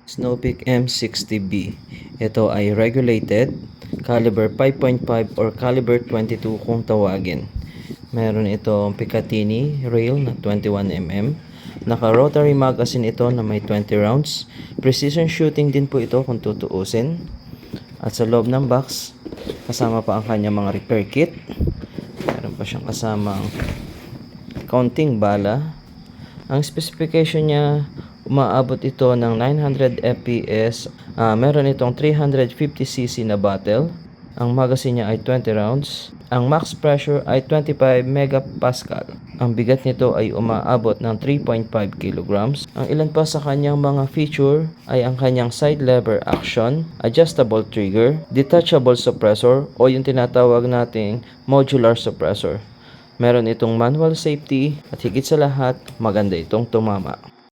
Snow Peak M60B. Ito ay regulated, caliber 5.5 or caliber 22 kung tawagin. Meron itong Picatinny rail na 21mm. Naka-rotary magazine ito na may 20 rounds. Precision shooting din po ito kung tutuusin. At sa loob ng box, kasama pa ang kanyang mga repair kit. Meron pa siyang kasamang counting bala. Ang specification niya, umaabot ito ng 900 fps. Meron itong 350cc na bottle. Ang magazine niya ay 20 rounds. Ang max pressure ay 25 megapascal. Ang bigat nito ay umaabot ng 3.5 kilograms. Ang ilan pa sa kanyang mga feature ay ang kanyang side lever action, adjustable trigger, detachable suppressor o yung tinatawag nating modular suppressor. Meron itong manual safety at higit sa lahat, maganda itong tumama.